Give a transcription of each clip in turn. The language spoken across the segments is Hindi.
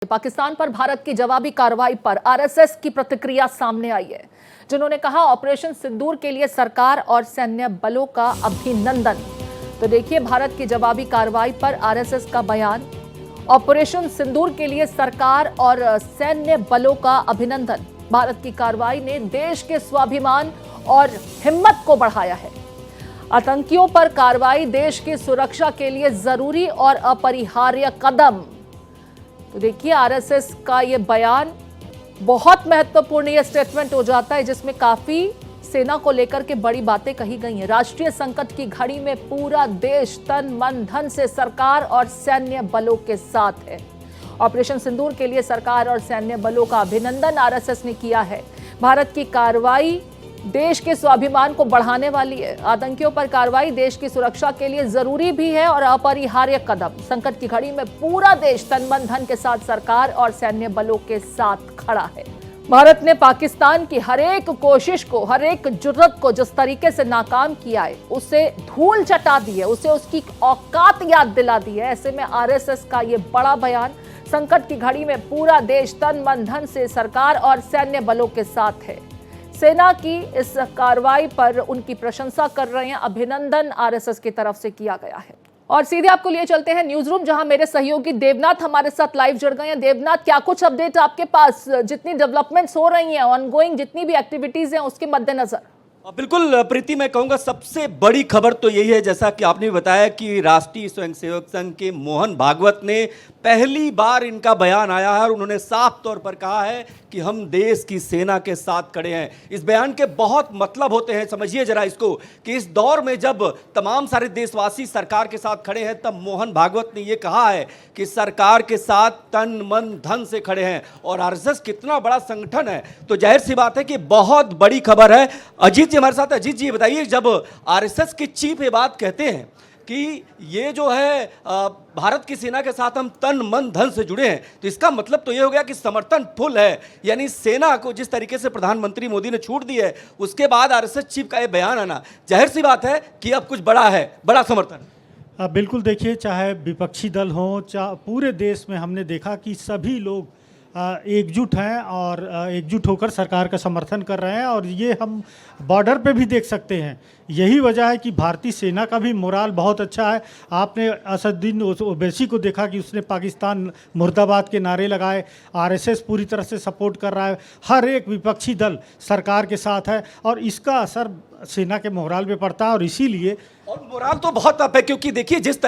पाकिस्तान पर भारत की जवाबी कार्रवाई पर आरएसएस की प्रतिक्रिया सामने आई है, जिन्होंने कहा ऑपरेशन सिंदूर के लिए सरकार और सैन्य बलों का अभिनंदन। तो देखिए भारत की जवाबी कार्रवाई पर आरएसएस का बयान। ऑपरेशन सिंदूर के लिए सरकार और सैन्य बलों का अभिनंदन। भारत की कार्रवाई ने देश के स्वाभिमान और हिम्मत को बढ़ाया है। आतंकियों पर कार्रवाई देश की सुरक्षा के लिए जरूरी और अपरिहार्य कदम। तो देखिए आरएसएस का ये बयान बहुत महत्वपूर्ण ये स्टेटमेंट हो जाता है, जिसमें काफी सेना को लेकर के बड़ी बातें कही गई हैं। राष्ट्रीय संकट की घड़ी में पूरा देश तन मन धन से सरकार और सैन्य बलों के साथ है। ऑपरेशन सिंदूर के लिए सरकार और सैन्य बलों का अभिनंदन आरएसएस ने किया है। भारत की कार्रवाई देश के स्वाभिमान को बढ़ाने वाली है। आतंकियों पर कार्रवाई देश की सुरक्षा के लिए जरूरी भी है और अपरिहार्य कदम। संकट की घड़ी में पूरा देश तन मन धन के साथ सरकार और सैन्य बलों के साथ खड़ा है। भारत ने पाकिस्तान की हर एक कोशिश को, हर एक जुर्रत को जिस तरीके से नाकाम किया है, उसे धूल चटा दी है, उसे उसकी औकात याद दिला दी है। ऐसे में आरएसएस का ये बड़ा बयान, संकट की घड़ी में पूरा देश तन मन धन से सरकार और सैन्य बलों के साथ है। सेना की इस कार्रवाई पर उनकी प्रशंसा कर रहे हैं। अभिनंदन आरएसएस की तरफ से किया गया है। और सीधे आपको लिए चलते हैं न्यूज रूम, जहां मेरे सहयोगी देवनाथ हमारे साथ लाइव जुड़ गए हैं। देवनाथ, क्या कुछ अपडेट आपके पास, जितनी डेवलपमेंट्स हो रही हैं, ऑनगोइंग जितनी भी एक्टिविटीज हैं, उसके मद्देनजर? बिल्कुल प्रीति, मैं कहूँगा सबसे बड़ी खबर तो यही है, जैसा कि आपने बताया कि राष्ट्रीय स्वयंसेवक संघ के मोहन भागवत ने पहली बार इनका बयान आया है और उन्होंने साफ तौर पर कहा है कि हम देश की सेना के साथ खड़े हैं। इस बयान के बहुत मतलब होते हैं, समझिए जरा इसको, कि इस दौर में जब तमाम सारे देशवासी सरकार के साथ खड़े हैं, तब मोहन भागवत ने यह कहा है कि सरकार के साथ तन मन धन से खड़े हैं। और आरएसएस कितना बड़ा संगठन है, तो जाहिर सी बात है कि बहुत बड़ी खबर है। अजीत जी हमारे साथ। अजीत जी बताइए, जब आरएसएस के चीफ ये बात कहते हैं कि ये जो है भारत की सेना के साथ हम तन मन धन से जुड़े हैं, तो इसका मतलब तो ये हो गया कि समर्थन फुल है। यानी सेना को जिस तरीके से प्रधानमंत्री मोदी ने छूट दी है, उसके बाद आरएसएस चीफ का ये बयान आना, जाहिर सी बात है कि अब कुछ बड़ा है, बड़ा समर्थन। बिल्कुल, देखिए चाहे विपक्षी दल हो, चाहे पूरे देश में हमने देखा कि सभी लोग एकजुट हैं और एकजुट होकर सरकार का समर्थन कर रहे हैं। और ये हम बॉर्डर पे भी देख सकते हैं। यही वजह है कि भारतीय सेना का भी मोराल बहुत अच्छा है। आपने असदुद्दीन ओवैसी को देखा कि उसने पाकिस्तान मुर्दाबाद के नारे लगाए। आरएसएस पूरी तरह से सपोर्ट कर रहा है। हर एक विपक्षी दल सरकार के साथ है और इसका असर सेना के मोराल पे पड़ता है। और इसीलिए और मोराल तो बहुत अप है, क्योंकि देखिए जिस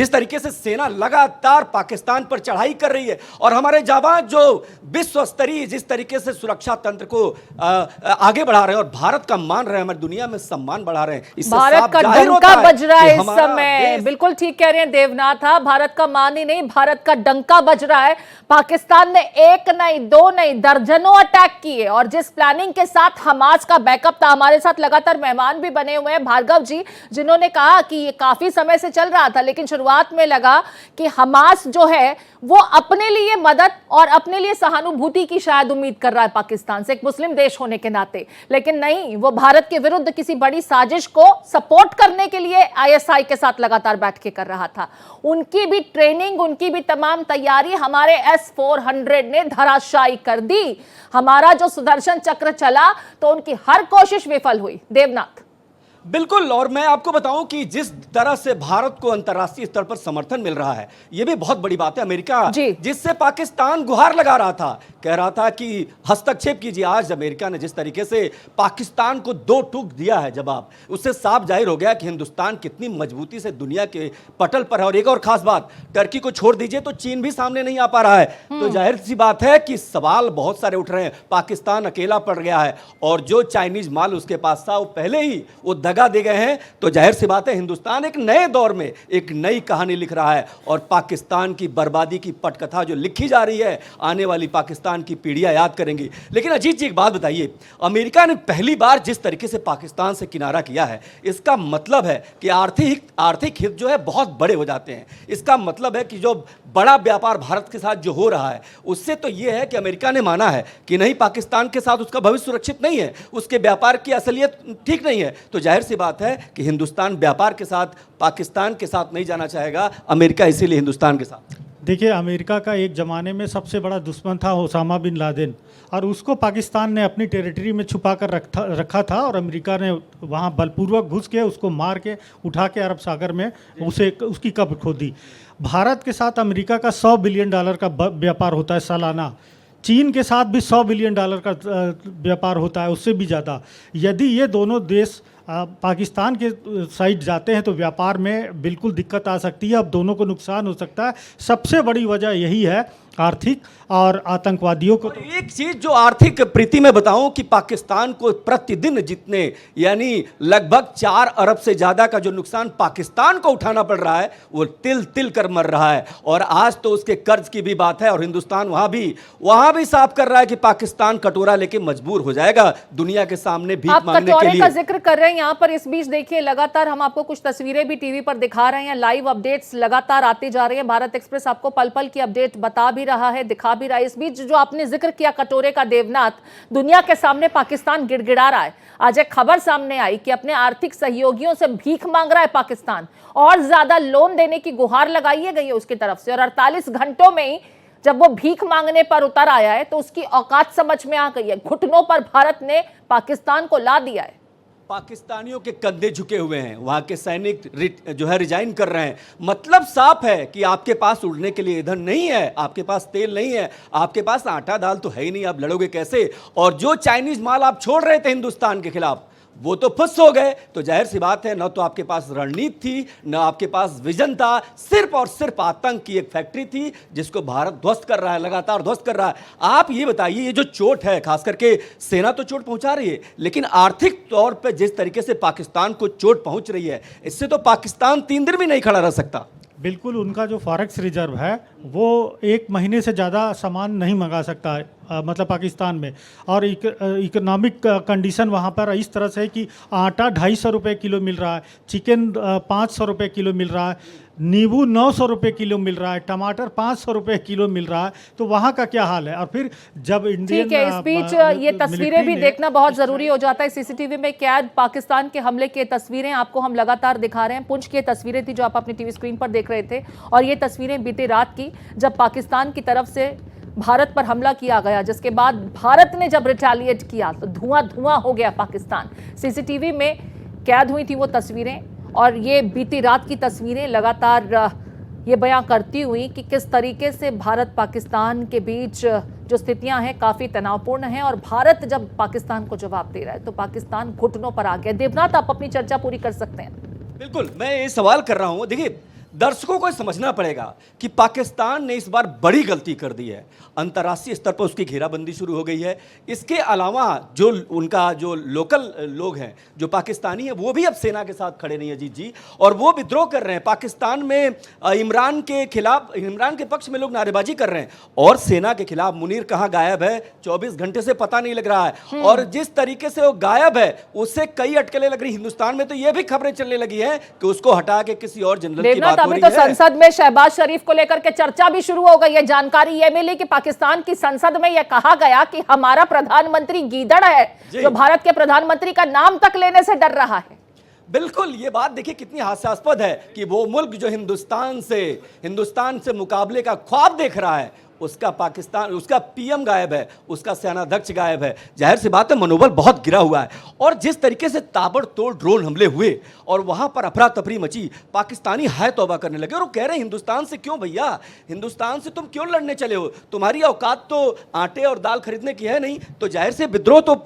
तरीके से सेना लगातार पाकिस्तान पर चढ़ाई कर रही है और हमारे जाबाज जो विश्व स्तरीय जिस तरीके से सुरक्षा तंत्र को आगे बढ़ा रहे हैं और भारत का मान रहे हैं, हमारी दुनिया में सम्मान बढ़ा रहे हैं, इससे भारत का डंका बज रहा है इस समय। बिल्कुल ठीक कह रहे हैं देवनाथ। भारत का मान ही नहीं, भारत का डंका बज रहा है। पाकिस्तान ने एक नहीं, दो नहीं, दर्जनों अटैक किए और जिस प्लानिंग के साथ हमास का बैकअप था, हमारे साथ लगातार मेहमान भी बने हुए हैं भार्गव जी, जिन्होंने कहा कि ये काफी समय से चल रहा था, लेकिन शुरुआत में लगा कि हमास जो है वो अपने लिए मदद और अपने लिए सहानुभूति की शायद उम्मीद कर रहा है पाकिस्तान से, एक मुस्लिम देश होने के नाते। लेकिन नहीं, वो भारत के विरुद्ध किसी बड़ी साजिश को सपोर्ट करने के लिए आईएसआई के साथ लगातार बैठ के कर रहा था। उनकी भी ट्रेनिंग, उनकी भी तमाम तैयारी हमारे S-400 ने धराशायी कर दी। हमारा जो सुदर्शन चक्र चला तो उनकी हर कोशिश विफल हुई। देवनाथ, बिल्कुल, और मैं आपको बताऊं कि जिस तरह से भारत को अंतर्राष्ट्रीय स्तर पर समर्थन मिल रहा है, यह भी बहुत बड़ी बात है। अमेरिका जिससे पाकिस्तान गुहार लगा रहा था, कह रहा था कि हस्तक्षेप कीजिए, आज अमेरिका ने जिस तरीके से पाकिस्तान को दो टूक दिया है जवाब, उससे साफ जाहिर हो गया कि हिंदुस्तान कितनी मजबूती से दुनिया के पटल पर है। और एक और खास बात, टर्की को छोड़ दीजिए तो चीन भी सामने नहीं आ पा रहा है। तो जाहिर सी बात है कि सवाल बहुत सारे उठ रहे हैं। पाकिस्तान अकेला पड़ गया है और जो चाइनीज माल उसके पास था वो पहले ही वो दगा दे गए हैं। तो जाहिर सी बात है हिंदुस्तान एक नए दौर में एक नई कहानी लिख रहा है और पाकिस्तान की बर्बादी की पटकथा जो लिखी जा रही है, आने वाली पाकिस्तान की पीढ़ियां याद करेंगी। लेकिन अजीत जी एक बात बताइए, अमेरिका ने पहली बार जिस तरीके से पाकिस्तान से किनारा किया है, इसका मतलब है कि आर्थिक हित जो है बहुत बड़े हो जाते हैं। इसका मतलब है कि जो बड़ा व्यापार भारत के साथ जो हो रहा है, उससे तो यह है कि अमेरिका ने माना है कि नहीं, पाकिस्तान के साथ उसका भविष्य सुरक्षित नहीं है, उसके व्यापार की असलियत ठीक नहीं है। तो जाहिर सी बात है कि हिंदुस्तान व्यापार के साथ पाकिस्तान के साथ नहीं जाना चाहेगा, अमेरिका इसीलिए हिंदुस्तान के साथ। देखिए, अमेरिका का एक ज़माने में सबसे बड़ा दुश्मन था ओसामा बिन लादेन, और उसको पाकिस्तान ने अपनी टेरिटरी में छुपा कर रखा था, और अमेरिका ने वहाँ बलपूर्वक घुस के उसको मार के उठा के अरब सागर में उसकी कब्र खोदी। भारत के साथ अमेरिका का $100 बिलियन का व्यापार होता है सालाना। चीन के साथ भी $100 बिलियन का व्यापार होता है, उससे भी ज़्यादा। यदि ये दोनों देश पाकिस्तान के साइड जाते हैं तो व्यापार में बिल्कुल दिक्कत आ सकती है, अब दोनों को नुकसान हो सकता है। सबसे बड़ी वजह यही है आर्थिक और आतंकवादियों को। और एक चीज जो आर्थिक प्रीति में बताऊं कि पाकिस्तान को प्रतिदिन जितने यानी लगभग 4 अरब से ज्यादा का जो नुकसान पाकिस्तान को उठाना पड़ रहा है वो तिल तिल कर मर रहा है। और आज तो उसके कर्ज की भी बात है, और हिंदुस्तान वहां भी साफ कर रहा है कि पाकिस्तान कटोरा लेके मजबूर हो जाएगा दुनिया के सामने भीख मांगने के लिए। का जिक्र कर रहे हैं यहाँ पर, इस बीच देखिए लगातार हम आपको कुछ तस्वीरें भी टीवी पर दिखा रहे हैं, लाइव अपडेट्स लगातार आती जा रही है। भारत एक्सप्रेस आपको पल पल की अपडेट बता भी रहा है, दिखा भी रहा है। इस बीच जो आपने जिक्र किया कटोरे का देवनाथ, दुनिया के सामने पाकिस्तान गिड़गिड़ा रहा है। आज एक खबर सामने आई कि अपने आर्थिक सहयोगियों से भीख मांग रहा है पाकिस्तान, और ज्यादा लोन देने की गुहार लगाई गई है उसकी तरफ से। और 48 घंटों में ही जब वो भीख मांगने पर उतर आया है तो उसकी औकात समझ में आ गई है। घुटनों पर भारत ने पाकिस्तान को ला दिया है। पाकिस्तानियों के कंधे झुके हुए हैं, वहां के सैनिक जो है रिजाइन कर रहे हैं। मतलब साफ है कि आपके पास उड़ने के लिए ईंधन नहीं है, आपके पास तेल नहीं है, आपके पास आटा दाल तो है ही नहीं, आप लड़ोगे कैसे? और जो चाइनीज माल आप छोड़ रहे थे हिंदुस्तान के खिलाफ वो तो फुस हो गए। तो जाहिर सी बात है, न तो आपके पास रणनीति थी, न आपके पास विजन था, सिर्फ और सिर्फ आतंक की एक फैक्ट्री थी जिसको भारत ध्वस्त कर रहा है, लगातार ध्वस्त कर रहा है। आप ये बताइए, ये जो चोट है, खास करके सेना तो चोट पहुंचा रही है, लेकिन आर्थिक तौर पे जिस तरीके से पाकिस्तान को चोट पहुंच रही है, इससे तो पाकिस्तान 3 दिन भी नहीं खड़ा रह सकता। बिल्कुल, उनका जो फॉरेक्स रिजर्व है वो 1 महीने से ज़्यादा सामान नहीं मंगा सकता है, मतलब पाकिस्तान में। और इकोनॉमिक कंडीशन वहाँ पर इस तरह से है कि आटा 250 रुपये किलो मिल रहा है, चिकन 500 रुपये किलो मिल रहा है, नींबू 900 रुपये किलो मिल रहा है, टमाटर 500 रुपये किलो मिल रहा है। तो वहाँ का क्या हाल है? और फिर जब इंडियन, ठीक है, इस बीच ये तस्वीरें भी देखना बहुत जरूरी हो जाता है। सीसीटीवी में कैद पाकिस्तान के हमले की तस्वीरें आपको हम लगातार दिखा रहे हैं। पुंछ की तस्वीरें थी जो आप अपनी टीवी स्क्रीन पर देख रहे थे, और ये तस्वीरें बीती रात की जब पाकिस्तान की तरफ से भारत पर हमला किया गया, जिसके बाद भारत ने जब रिटेलिएट किया तो धुआं धुआं हो गया पाकिस्तान। सीसीटीवी में कैद हुई थी वो तस्वीरें, और ये बीती रात की तस्वीरें लगातार ये बयां करती हुई कि किस तरीके से भारत पाकिस्तान के बीच जो स्थितियां हैं काफ़ी तनावपूर्ण हैं, और भारत जब पाकिस्तान को जवाब दे रहा है तो पाकिस्तान घुटनों पर आ गया। देवनाथ, आप अपनी चर्चा पूरी कर सकते हैं। बिल्कुल, मैं ये सवाल कर रहा हूं। देखिए, दर्शकों को समझना पड़ेगा कि पाकिस्तान ने इस बार बड़ी गलती कर दी है। अंतर्राष्ट्रीय स्तर पर उसकी घेराबंदी शुरू हो गई है। इसके अलावा जो उनका जो लोकल लोग हैं, जो पाकिस्तानी हैं, वो भी अब सेना के साथ खड़े नहीं अजीत जी, और वो विद्रोह कर रहे हैं। पाकिस्तान में इमरान के खिलाफ, इमरान के पक्ष में लोग नारेबाजी कर रहे हैं, और सेना के खिलाफ। मुनीर कहाँ गायब है? 24 घंटे से पता नहीं लग रहा है, और जिस तरीके से वो गायब है उससे कई अटकलें लग रही। हिंदुस्तान में तो ये भी खबरें चलने लगी हैं कि उसको हटा के किसी और जनरल की बात अभी तो संसद में शहबाज शरीफ को लेकर के चर्चा भी शुरू हो गई है। जानकारी यह मिली कि पाकिस्तान की संसद में यह कहा गया कि हमारा प्रधानमंत्री गीदड़ है, जो भारत के प्रधानमंत्री का नाम तक लेने से डर रहा है। बिल्कुल, ये बात देखिए कितनी हास्यास्पद है कि वो मुल्क जो हिंदुस्तान से मुकाबले का ख्वाब देख रहा है, उसका पाकिस्तान, उसका पीएम गायब है, उसका सेनाध्यक्ष गायब है। जाहिर सी बात है, मनोबल बहुत गिरा हुआ है। और जिस तरीके से ताबड़तोड़ ड्रोन हमले हुए और वहां पर अफरा तफरी मची, पाकिस्तानी हाय तौबा करने लगे, और वो कह रहे हैं हिंदुस्तान से क्यों भैया, हिंदुस्तान से तुम क्यों लड़ने चले हो? तुम्हारी औकात तो आटे और दाल खरीदने की है नहीं। तो जाहिर से विद्रोह तो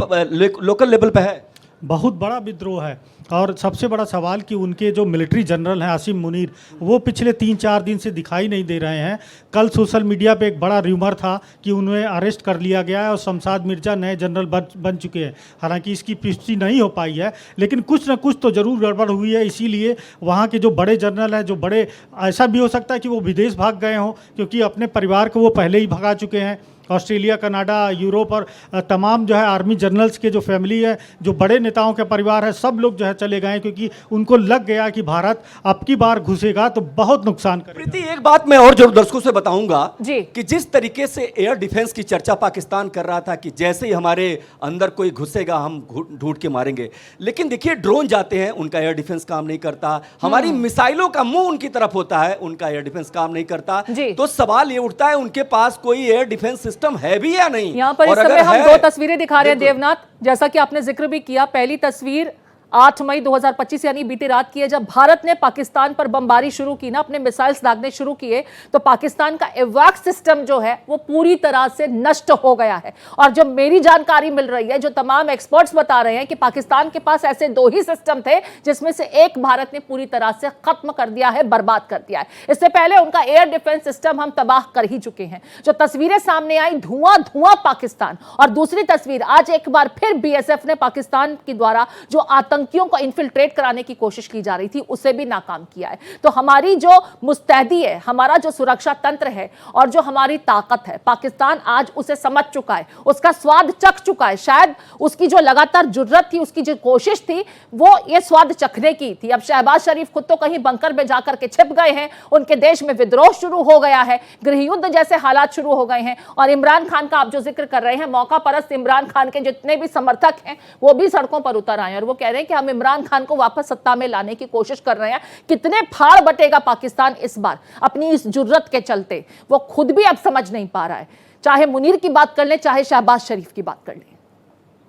लोकल लेवल पे है, बहुत बड़ा विद्रोह है। और सबसे बड़ा सवाल कि उनके जो मिलिट्री जनरल हैं आसिम मुनीर, वो पिछले 3-4 दिन से दिखाई नहीं दे रहे हैं। कल सोशल मीडिया पे एक बड़ा र्यूमर था कि उन्हें अरेस्ट कर लिया गया है और शमशाद मिर्जा नए जनरल बन चुके हैं। हालांकि इसकी पुष्टि नहीं हो पाई है, लेकिन कुछ न कुछ तो ज़रूर गड़बड़ हुई है। इसीलिए वहाँ के जो बड़े जनरल हैं, जो बड़े, ऐसा भी हो सकता है कि वो विदेश भाग गए हों, क्योंकि अपने परिवार को वो पहले ही भगा चुके हैं। ऑस्ट्रेलिया, कनाडा, यूरोप और तमाम जो है आर्मी जनरल्स के जो फैमिली है, जो बड़े नेताओं के परिवार है, सब लोग जो है चले गए, क्योंकि उनको लग गया कि भारत अब की बार घुसेगा तो बहुत नुकसान करेगा। प्रीति, एक बात मैं और जरूर दर्शकों से बताऊंगा जी। कि जिस तरीके से एयर डिफेंस की चर्चा पाकिस्तान कर रहा था कि जैसे ही हमारे अंदर कोई घुसेगा हम ढूंढ के मारेंगे, लेकिन देखिए ड्रोन जाते हैं, उनका एयर डिफेंस काम नहीं करता। हमारी मिसाइलों का मुंह उनकी तरफ होता है, उनका एयर डिफेंस काम नहीं करता। तो सवाल ये उठता है उनके पास कोई एयर डिफेंस सिस्टम है भी या नहीं। यहाँ पर इस समय हम दो तस्वीरें दिखा रहे हैं देवनाथ, जैसा कि आपने जिक्र भी किया। पहली तस्वीर 8 मई 2025 यानी बीती रात की है, जब भारत ने पाकिस्तान पर बमबारी शुरू की ना, अपने मिसाइल्स दागने शुरू किए, तो पाकिस्तान का एवाक सिस्टम जो है वो पूरी तरह से नष्ट हो गया है। और जो मेरी जानकारी मिल रही है, जो तमाम एक्सपर्ट्स बता रहे हैं कि पाकिस्तान के पास ऐसे 2 ही सिस्टम थे जिसमें से एक भारत ने पूरी तरह से खत्म कर दिया है, बर्बाद कर दिया है। इससे पहले उनका एयर डिफेंस सिस्टम हम तबाह कर ही चुके हैं। जो तस्वीरें सामने आई, धुआं धुआं पाकिस्तान। और दूसरी तस्वीर, आज एक बार फिर बीएसएफ ने पाकिस्तान के द्वारा जो आतंकियों को इन्फिल्ट्रेट कराने की कोशिश की जा रही थी, उसे भी नाकाम किया है। तो हमारी जो मुस्तैदी है, हमारा जो सुरक्षा तंत्र है और जो हमारी ताकत है, पाकिस्तान आज उसे समझ चुका है, उसका स्वाद चख चुका है। शायद उसकी जो लगातार जुर्रत थी, उसकी जो कोशिश थी, वो ये स्वाद चखने की थी। अब शहबाज शरीफ खुद तो कहीं बंकर में जाकर के छिप गए हैं, उनके देश में विद्रोह शुरू हो गया है, गृह युद्ध जैसे हालात शुरू हो गए हैं। और इमरान खान का आप जो जिक्र कर रहे हैं, मौका परस्त इमरान खान के जितने भी समर्थक हैं वो भी सड़कों पर उतर आए और वो कह रहे हैं कि हम इमरान खान को वापस सत्ता में लाने की कोशिश कर रहे हैं। कितने फाड़ बटेगा पाकिस्तान इस बार अपनी इस जुर्रत के चलते, वो खुद भी अब समझ नहीं पा रहा है। चाहे मुनीर की बात कर ले, चाहे शहबाज शरीफ की बात कर ले।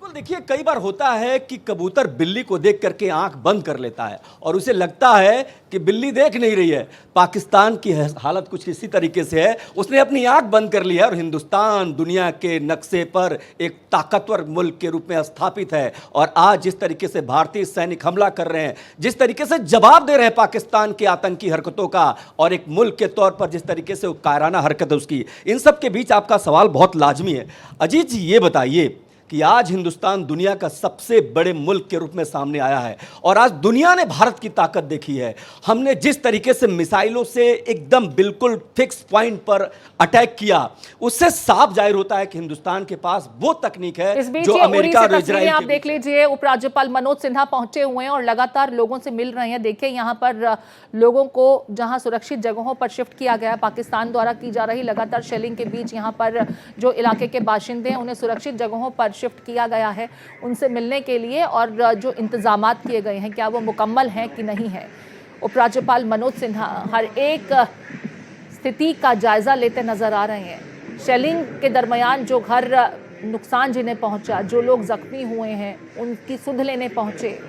देखिए, कई बार होता है कि कबूतर बिल्ली को देख करके आंख बंद कर लेता है और उसे लगता है कि बिल्ली देख नहीं रही है। पाकिस्तान की हालत कुछ इसी तरीके से है, उसने अपनी आंख बंद कर ली है और हिंदुस्तान दुनिया के नक्शे पर एक ताकतवर मुल्क के रूप में स्थापित है। और आज जिस तरीके से भारतीय सैनिक हमला कर रहे हैं, जिस तरीके से जवाब दे रहे हैं पाकिस्तान की आतंकी हरकतों का, और एक मुल्क के तौर पर जिस तरीके से कायराना हरकत है उसकी, इन सब के बीच आपका सवाल बहुत लाजमी है। अजीत जी, ये बताइए कि आज हिंदुस्तान दुनिया का सबसे बड़े मुल्क के रूप में सामने आया है और आज दुनिया ने भारत की ताकत देखी है। हमने जिस तरीके से मिसाइलों से एकदम बिल्कुल फिक्स पॉइंट पर अटैक किया, उससे साफ जाहिर होता है कि हिंदुस्तान के पास वो तकनीक है जो अमेरिका और इजराइल। आप देख लीजिए, उपराज्यपाल मनोज सिन्हा पहुंचे हुए हैं और लगातार लोगों से मिल रहे हैं। देखिए, यहाँ पर लोगों को जहां सुरक्षित जगहों पर शिफ्ट किया गया, पाकिस्तान द्वारा की जा रही लगातार शेलिंग के बीच यहाँ पर जो इलाके के बाशिंदे हैं उन्हें सुरक्षित जगहों पर शिफ्ट किया गया है उनसे मिलने के लिए। और जो इंतजामात किए गए हैं, क्या वो मुकम्मल हैं कि नहीं है। उपराज्यपाल मनोज सिन्हा हर एक स्थिति का जायजा लेते नजर आ रहे हैं। शेलिंग के दरमियान जो घर नुकसान जिन्हें पहुंचा, जो लोग जख्मी हुए हैं, उनकी सुध लेने पहुंचे।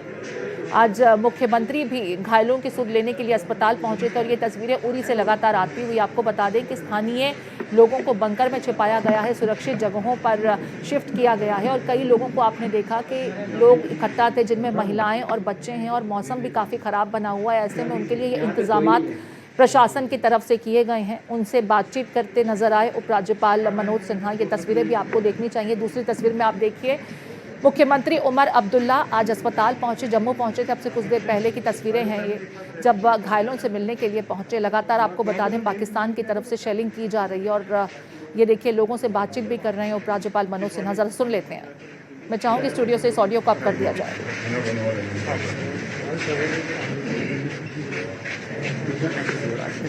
आज मुख्यमंत्री भी घायलों की सुध लेने के लिए अस्पताल पहुंचे थे। और ये तस्वीरें उरी से लगातार आती हुई आपको बता दें कि स्थानीय लोगों को बंकर में छिपाया गया है, सुरक्षित जगहों पर शिफ्ट किया गया है। और कई लोगों को आपने देखा कि लोग इकट्ठा थे, जिनमें महिलाएं और बच्चे हैं, और मौसम भी काफ़ी ख़राब बना हुआ है। ऐसे में उनके लिए ये इंतजामात प्रशासन की तरफ से किए गए हैं। उनसे बातचीत करते नजर आए उपराज्यपाल मनोज सिन्हा। ये तस्वीरें भी आपको देखनी चाहिए। दूसरी तस्वीर में आप देखिए, मुख्यमंत्री उमर अब्दुल्ला आज अस्पताल पहुंचे, जम्मू पहुंचे थे। अब से कुछ देर पहले की तस्वीरें हैं ये, जब घायलों से मिलने के लिए पहुंचे। लगातार आपको बता दें, पाकिस्तान की तरफ से शेलिंग की जा रही है और ये देखिए लोगों से बातचीत भी कर रहे हैं उपराज्यपाल मनोज सिन्हा। जरा सुन लेते हैं। मैं चाहूँगी स्टूडियो से इस ऑडियो को अप कर दिया जाए।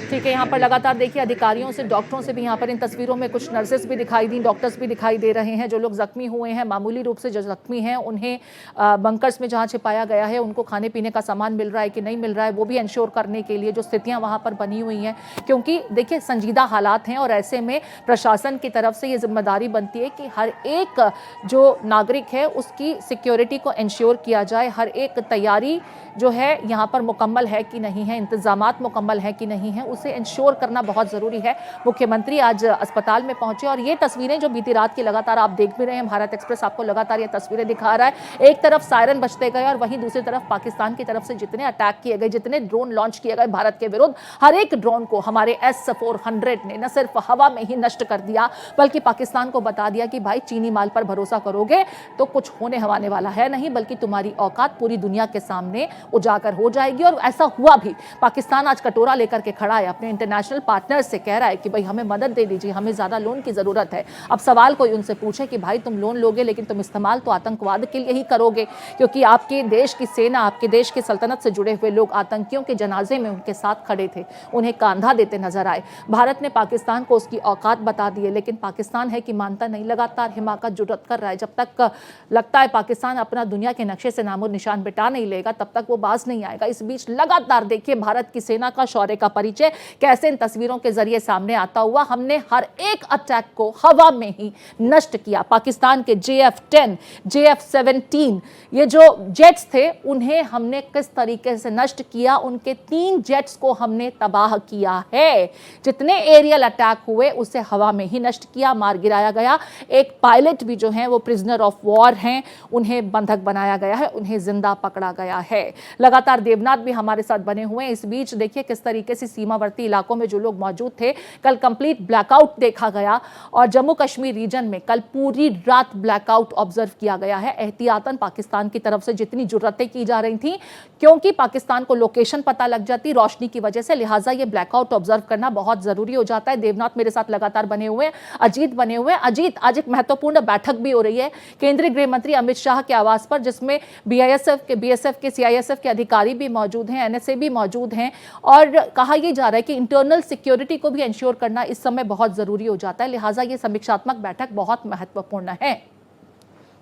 ठीक है, यहाँ पर लगातार देखिए अधिकारियों से, डॉक्टरों से भी, यहाँ पर इन तस्वीरों में कुछ नर्सेस भी दिखाई दी, डॉक्टर्स भी दिखाई दे रहे हैं। जो लोग जख्मी हुए हैं, मामूली रूप से जो जख्मी हैं, उन्हें बंकर्स में जहाँ छिपाया गया है, उनको खाने पीने का सामान मिल रहा है कि नहीं मिल रहा है, वो भी इंश्योर करने के लिए जो स्थितियाँ वहाँ पर बनी हुई हैं। क्योंकि देखिए संजीदा हालात हैं और ऐसे में प्रशासन की तरफ से ये जिम्मेदारी बनती है कि हर एक जो नागरिक है उसकी सिक्योरिटी को इंश्योर किया जाए। हर एक तैयारी जो है यहाँ पर मुकम्मल है कि नहीं है, इंतजामात मुकम्मल है कि नहीं है, उसे इंश्योर करना बहुत ज़रूरी है। मुख्यमंत्री आज अस्पताल में पहुंचे और ये तस्वीरें जो बीती रात की लगातार आप देख भी रहे हैं, भारत एक्सप्रेस आपको लगातार ये तस्वीरें दिखा रहा है। एक तरफ सायरन बजते गए और वहीं दूसरी तरफ पाकिस्तान की तरफ से जितने अटैक किए गए, जितने ड्रोन लॉन्च किए गए भारत के विरुद्ध, हर एक ड्रोन को हमारे S-400 ने न सिर्फ हवा में ही नष्ट कर दिया, बल्कि पाकिस्तान को बता दिया कि भाई चीनी माल पर भरोसा करोगे तो कुछ होने हवाने वाला है नहीं, बल्कि तुम्हारी औकात पूरी दुनिया के सामने उजागर हो जाएगी। और ऐसा हुआ भी। पाकिस्तान आज कटोरा लेकर के खड़ा है अपने इंटरनेशनल पार्टनर से कह रहा है कि भाई हमें मदद दे दीजिए, हमें ज़्यादा लोन की ज़रूरत है। अब सवाल कोई उनसे पूछे कि भाई तुम लोन लोगे लेकिन तुम इस्तेमाल तो आतंकवाद के लिए ही करोगे, क्योंकि आपके देश की सेना, आपके देश की सल्तनत से जुड़े हुए लोग आतंकियों के जनाजे में उनके साथ खड़े थे, उन्हें कांधा देते नजर आए। भारत ने पाकिस्तान को उसकी औकात बता दी है, लेकिन पाकिस्तान है कि मानता नहीं, लगातार हिमाकत जुर्रत कर रहा है। जब तक लगता है पाकिस्तान अपना दुनिया के नक्शे से नामो निशान बिटा नहीं लेगा, तब तक वो बाज नहीं आएगा। इस बीच लगातार देखिए भारत की सेना का शौर्य का परिचय कैसे इन तस्वीरों के जरिए सामने आता हुआ। हमने हर एक अटैक को हवा में ही नष्ट किया। पाकिस्तान के JF-10, JF-17 ये जो जेट्स थे उन्हें हमने किस तरीके से नष्ट किया, उनके 3 जेट्स को हमने तबाह किया है। जितने एरियल अटैक हुए उसे हवा में ही नष्ट किया, मार गिराया गया। एक पायलट भी जो हैं वो प्रिजनर ऑफ वॉर हैं, उन्हें बंधक बनाया गया है, उन्हें जिंदा पकड़ा गया है। लगातार देवनाथ भी हमारे साथ बने हुए हैं। इस बीच देखिए किस तरीके से सीमावर्ती इलाकों में जो लोग मौजूद थे, कल कंप्लीट ब्लैकआउट देखा गया और जम्मू कश्मीर रीजन में कल पूरी रात ब्लैकआउट ऑब्जर्व किया गया है। एहतियातन पाकिस्तान की तरफ से जितनी जुर्रतें की जा रही थी, क्योंकि पाकिस्तान को लोकेशन पता लग जाती रोशनी की वजह से, लिहाजा ये ब्लैकआउट ऑब्जर्व करना बहुत जरूरी हो जाता है। देवनाथ मेरे साथ लगातार बने हुए हैं, अजीत बने हुए हैं। अजीत, आज एक महत्वपूर्ण बैठक भी हो रही है केंद्रीय गृह मंत्री अमित शाह के आवास पर, जिसमें BSF के CISF के अधिकारी भी मौजूद हैं, NSA भी मौजूद हैं और कहा यह जा रहा है कि इंटरनल सिक्योरिटी को भी इंश्योर करना इस समय बहुत जरूरी हो जाता है। लिहाजा ये समीक्षात्मक बैठक बहुत महत्वपूर्ण है।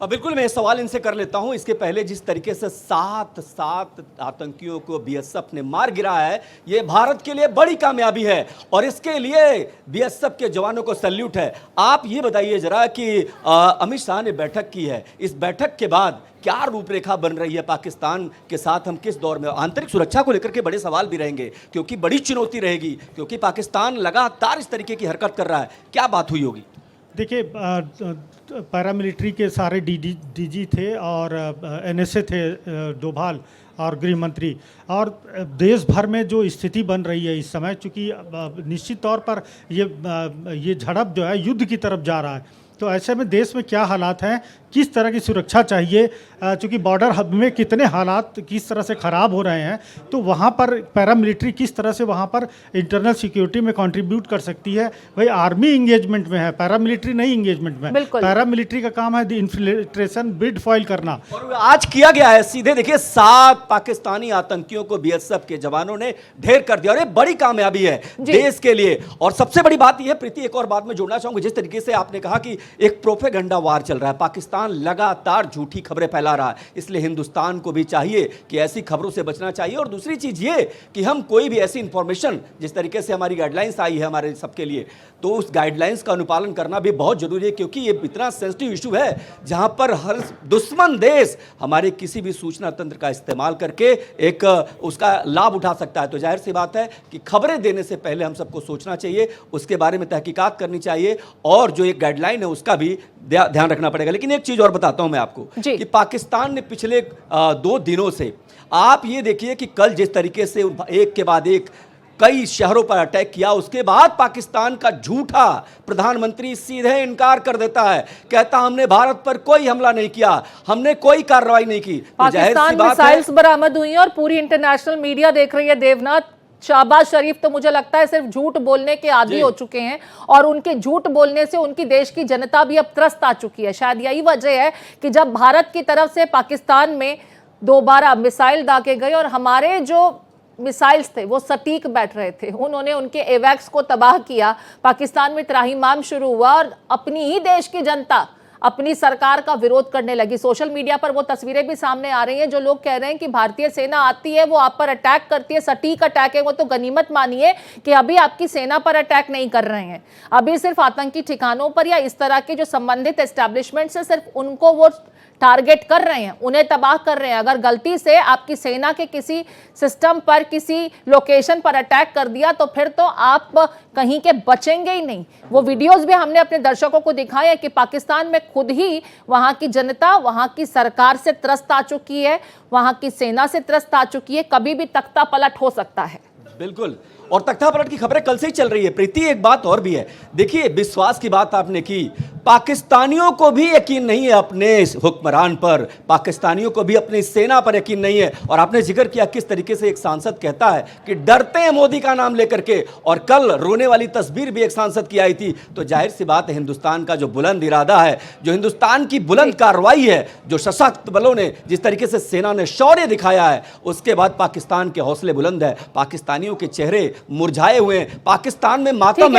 बिल्कुल, मैं सवाल इनसे कर लेता हूं। इसके पहले जिस तरीके से सात आतंकियों को BSF ने मार गिराया है, ये भारत के लिए बड़ी कामयाबी है और इसके लिए BSF के जवानों को सैल्यूट है। आप ये बताइए जरा कि अमित शाह ने बैठक की है, इस बैठक के बाद क्या रूपरेखा बन रही है पाकिस्तान के साथ? हम किस दौर में, आंतरिक सुरक्षा को लेकर के बड़े सवाल भी रहेंगे क्योंकि बड़ी चुनौती रहेगी, क्योंकि पाकिस्तान लगातार इस तरीके की हरकत कर रहा है। क्या बात हुई होगी? देखिए, पैरामिलिट्री के सारे DG थे और NSA थे, डोभाल और गृह मंत्री, और देश भर में जो स्थिति बन रही है इस समय, चूँकि निश्चित तौर पर ये झड़प जो है युद्ध की तरफ जा रहा है, तो ऐसे में देश में क्या हालात हैं, किस तरह की सुरक्षा चाहिए, चूँकि बॉर्डर हब में कितने हालात किस तरह से ख़राब हो रहे हैं, तो वहाँ पर पैरामिलिट्री किस तरह से वहाँ पर इंटरनल सिक्योरिटी में कंट्रीब्यूट कर सकती है। भाई आर्मी इंगेजमेंट में है, पैरामिलिट्री नहीं इंगेजमेंट में। पैरामिलिट्री का काम है इन्फिल्ट्रेशन, बिड फॉइल करना, और आज किया गया है। सीधे देखिए 7 पाकिस्तानी आतंकियों को BSF के जवानों ने ढेर कर दिया और ये बड़ी कामयाबी है देश के लिए। और सबसे बड़ी बात यह, प्रीति, एक और बात मैं जोड़ना चाहूंगा, जिस तरीके से आपने कहा कि एक प्रोपेगेंडा वार चल रहा है, पाकिस्तान लगातार झूठी खबरें फैला रहा है, इसलिए हिंदुस्तान को भी चाहिए कि ऐसी खबरों से बचना चाहिए। और दूसरी चीज ये कि हम कोई भी ऐसी इंफॉर्मेशन, जिस तरीके से हमारी गाइडलाइंस आई है हमारे सबके लिए, तो उस गाइडलाइंस का अनुपालन करना भी बहुत जरूरी है, क्योंकि ये इतना सेंसिटिव इशू है जहां पर हर दुश्मन देश हमारे किसी भी सूचना तंत्र का इस्तेमाल करके एक उसका लाभ उठा सकता है। तो जाहिर सी बात है कि खबरें देने से पहले हम सबको सोचना चाहिए, उसके बारे में तहकीकात करनी चाहिए और जो एक गाइडलाइन है उसका भी ध्यान रखना पड़ेगा। लेकिन एक चीज और बताता हूं मैं आपको कि पाकिस्तान ने पिछले 2 दिनों से, आप ये देखिए कि कल जिस तरीके से एक के बाद एक कई शहरों पर अटैक किया, उसके बाद पाकिस्तान का झूठा प्रधानमंत्री सीधे इनकार कर देता है, कहता हमने भारत पर कोई हमला नहीं किया, हमने कोई कार्रवाई नहीं की। पाकिस्तान मिसाइल्स बरामद हुई और पूरी इंटरनेशनल मीडिया देख रही है। देवनाथ, शहबाज शरीफ तो मुझे लगता है सिर्फ झूठ बोलने के आदी हो चुके हैं और उनके झूठ बोलने से उनकी देश की जनता भी अब त्रस्त आ चुकी है। शायद यही वजह है कि जब भारत की तरफ से पाकिस्तान में दोबारा मिसाइल दागे गए और हमारे जो मिसाइल्स थे वो सटीक बैठ रहे थे, उन्होंने उनके एवैक्स को तबाह किया, पाकिस्तान में त्राहिमाम शुरू हुआ और अपनी ही देश की जनता अपनी सरकार का विरोध करने लगी। सोशल मीडिया पर वो तस्वीरें भी सामने आ रही हैं जो लोग कह रहे हैं कि भारतीय सेना आती है, वो आप पर अटैक करती है, सटीक अटैक है वो, तो गनीमत मानिए कि अभी आपकी सेना पर अटैक नहीं कर रहे हैं, अभी सिर्फ आतंकी ठिकानों पर या इस तरह के जो संबंधित एस्टैब्लिशमेंट से सिर्फ उनको वो टारगेट कर रहे हैं, उन्हें तबाह कर रहे हैं। अगर गलती से आपकी सेना के किसी सिस्टम पर, किसी लोकेशन पर अटैक कर दिया तो फिर तो आप कहीं के बचेंगे ही नहीं। वो वीडियोस भी हमने अपने दर्शकों को दिखाए हैं कि पाकिस्तान में खुद ही वहां की जनता, वहां की सरकार से त्रस्त आ चुकी है, वहां की सेना से त्रस्त आ चुकी है, कभी भी तख्ता पलट हो सकता है। बिल्कुल, और तख्ता पलट की खबरें कल से ही चल रही है। प्रीति, एक बात और भी है, देखिए विश्वास की बात आपने की, पाकिस्तानियों को भी यकीन नहीं है अपने इस हुक्मरान पर, पाकिस्तानियों को भी अपनी सेना पर यकीन नहीं है। और आपने जिक्र किया किस तरीके से एक सांसद कहता है कि डरते हैं मोदी का नाम लेकर के, और कल रोने वाली तस्वीर भी एक सांसद की आई थी। तो जाहिर सी बात है हिंदुस्तान का जो बुलंद इरादा है, जो हिंदुस्तान की बुलंद कार्रवाई है, जो सशक्त बलों ने जिस तरीके से सेना ने शौर्य दिखाया है, उसके बाद पाकिस्तान के हौसले बुलंद है। पाकिस्तानियों के चेहरे मुरझाए हुए हैं, पाकिस्तान में मातम है।